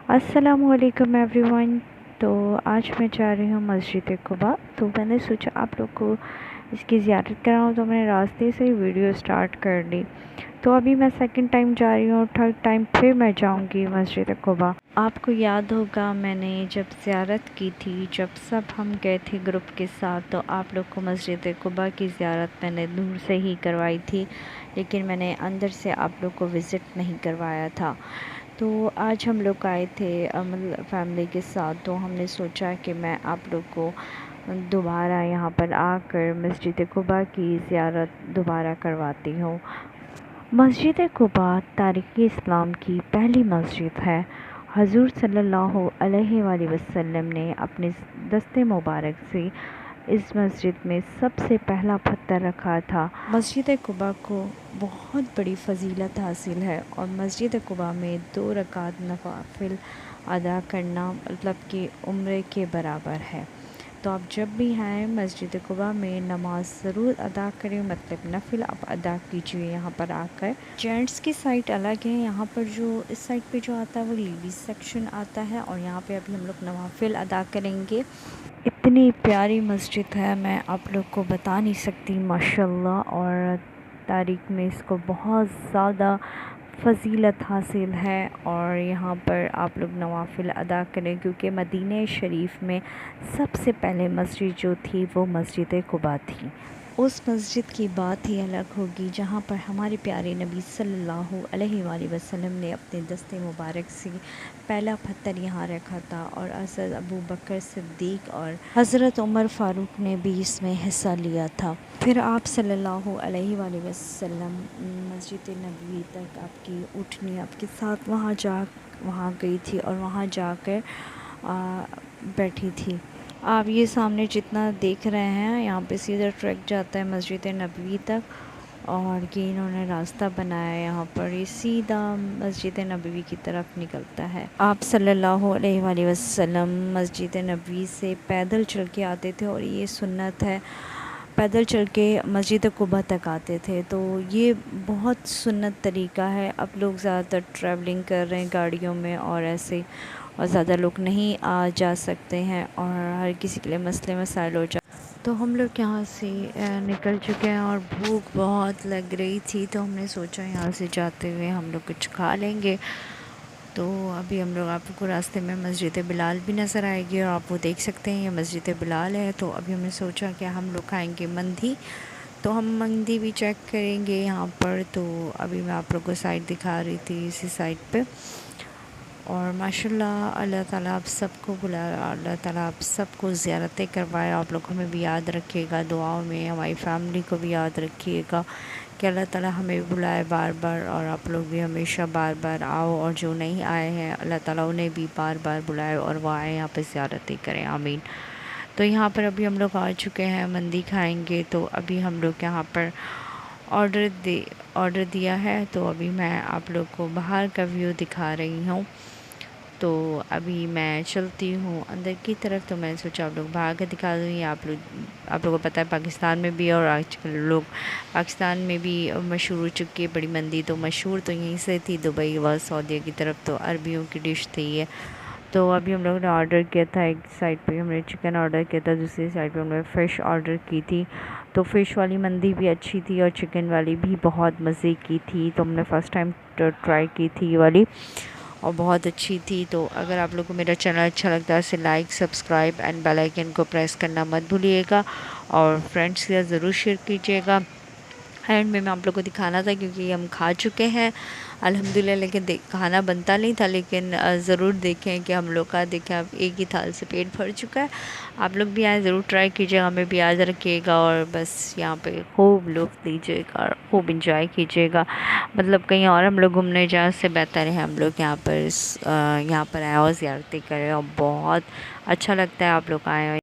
अस्सलाम वालेकुम एवरीवन। तो आज मैं जा रही हूँ मस्जिद कुबा। तो मैंने सोचा आप लोग को इसकी ज़ियारत कराऊँ, तो मैंने रास्ते से ही वीडियो स्टार्ट कर ली। तो अभी मैं सेकंड टाइम जा रही हूँ, थर्ड टाइम फिर मैं जाऊँगी मस्जिद कुबा। आपको याद होगा मैंने जब ज़ियारत की थी, जब सब हम गए थे ग्रुप के साथ, तो आप लोग को मस्जिद कुबा की ज़ियारत मैंने दूर से ही करवाई थी, लेकिन मैंने अंदर से आप लोग को विज़िट नहीं करवाया था। तो आज हम लोग आए थे मतलब फैमिली के साथ, तो हमने सोचा कि मैं आप लोग को दोबारा यहाँ पर आकर मस्जिद कुबा की ज़ियारत दोबारा करवाती हूँ। मस्जिद कुबा तारीख़ इस्लाम की पहली मस्जिद है। हजूर सल्लल्लाहु अलैहि वसल्लम ने अपने दस्ते मुबारक से इस मस्जिद में सबसे पहला पत्थर रखा था। मस्जिद कुबा को बहुत बड़ी फ़जीलत हासिल है और मस्जिद कुबा में 2 रकात नवाफिल अदा करना मतलब कि उम्रे के बराबर है। तो आप जब भी आएँ मस्जिद कुबा में नमाज ज़रूर अदा करें, मतलब नफिल आप अदा कीजिए यहाँ पर आकर। जेंट्स की साइड अलग है, यहाँ पर जो इस साइड पे जो आता है वो लेडीज़ सेक्शन आता है, और यहाँ पे अभी हम लोग नवाफिल अदा करेंगे। इतनी प्यारी मस्जिद है, मैं आप लोग को बता नहीं सकती माशाल्लाह। और तारीख़ में इसको बहुत ज़्यादा फ़जीलत हासिल है, और यहाँ पर आप लोग नवाफिल अदा करें, क्योंकि मदीने शरीफ में सबसे पहले मस्जिद जो थी वो मस्जिद कुबा थी। उस मस्जिद की बात ही अलग होगी जहाँ पर हमारे प्यारे नबी सल्लल्लाहु अलैहि वसल्लम ने अपने दस्ते मुबारक से पहला पत्थर यहाँ रखा था, और हज़रत अबू बकर सिद्दीक़ और हज़रत उमर फ़ारूक ने भी इसमें हिस्सा लिया था। फिर आप सल्लल्लाहु अलैहि वसल्लम मस्जिद नबवी तक आपकी उठनी आपके साथ वहाँ गई थी, और वहाँ जाकर बैठी थी। आप ये सामने जितना देख रहे हैं, यहाँ पे सीधा ट्रैक जाता है मस्जिद नबवी तक, और ये इन्होंने रास्ता बनाया है यहाँ पर, ये सीधा मस्जिद नबवी की तरफ निकलता है। आप सल्लल्लाहु अलैहि वसल्लम मस्जिद नबवी से पैदल चल के आते थे, और ये सुन्नत है, पैदल चल के मस्जिद कुबा तक आते थे। तो ये बहुत सुन्नत तरीका है। अब लोग ज़्यादातर ट्रैवलिंग कर रहे हैं गाड़ियों में और ऐसे, और ज़्यादा लोग नहीं आ जा सकते हैं, और हर किसी के लिए मसले मसाइल हो जा। तो हम लोग यहाँ से निकल चुके हैं, और भूख बहुत लग रही थी, तो हमने सोचा यहाँ से जाते हुए हम लोग कुछ खा लेंगे। तो अभी हम लोग आपको रास्ते में मस्जिद बिलाल भी नज़र आएगी, और आप वो देख सकते हैं ये मस्जिद बिलाल है। तो अभी हमने सोचा कि हम लोग खाएंगे मंदी, तो हम मंदी भी चेक करेंगे यहाँ पर। तो अभी मैं आप लोग को साइड दिखा रही थी इसी साइड पे। और माशाल्लाह अल्लाह ताला आप सबको अल्लाह ताला आप सबको ज़ियारतें करवाए। आप लोग हमें भी याद रखिएगा दुआओं में, हमारी फैमिली को भी याद रखिएगा कि अल्लाह ताला हमें भी बुलाए बार बार, और आप लोग भी हमेशा बार बार आओ, और जो नहीं आए हैं अल्लाह ताला उन्हें भी बार बार बुलाए और वो आए यहाँ पर ज़ियारतें करें, आमीन। तो यहाँ पर अभी हम लोग आ चुके हैं, मंदी खाएँगे। तो अभी हम लोग यहाँ पर ऑर्डर दिया है। तो अभी मैं आप लोग को बाहर का व्यू दिखा रही हूँ। तो अभी मैं चलती हूँ अंदर की तरफ, तो मैंने सोचा आप लोग बाहर का दिखा दूँ। ये आप लोगों को पता है पाकिस्तान में भी, और आजकल लोग पाकिस्तान में भी मशहूर हो चुकी है बड़ी मंदी। तो मशहूर तो यहीं से थी, दुबई व सऊदीया की तरफ तो अरबियों की डिश थी ये। तो अभी हम लोगों ने ऑर्डर किया था, एक साइड पे हमने चिकन ऑर्डर किया था, दूसरी साइड पे हमने फ़िश ऑर्डर की थी। तो फ़िश वाली मंदी भी अच्छी थी, और चिकन वाली भी बहुत मज़े की थी। तो हमने फ़र्स्ट टाइम ट्राई की थी ये वाली, और बहुत अच्छी थी। तो अगर आप लोग को मेरा चैनल अच्छा लगता है, इसे like, subscribe and bell icon को प्रेस करना मत भूलिएगा, और फ्रेंड्स के साथ ज़रूर शेयर कीजिएगा। एंड में मैं आप लोग को दिखाना था, क्योंकि हम खा चुके हैं अल्हम्दुलिल्लाह, लेकिन खाना बनता नहीं था, लेकिन ज़रूर देखें कि हम लोग का देखें अब एक ही थाल से पेट भर चुका है। आप लोग भी आए, ज़रूर ट्राई कीजिएगा, हमें भी याद रखिएगा, और बस यहाँ पे खूब लुत्फ़ लीजिएगा और खूब इंजॉय कीजिएगा। मतलब कहीं और हम लोग घूमने जाए उससे बेहतर है हम लोग यहाँ पर आए और ज़ियारतें करें, और बहुत अच्छा लगता है आप लोग आएँ और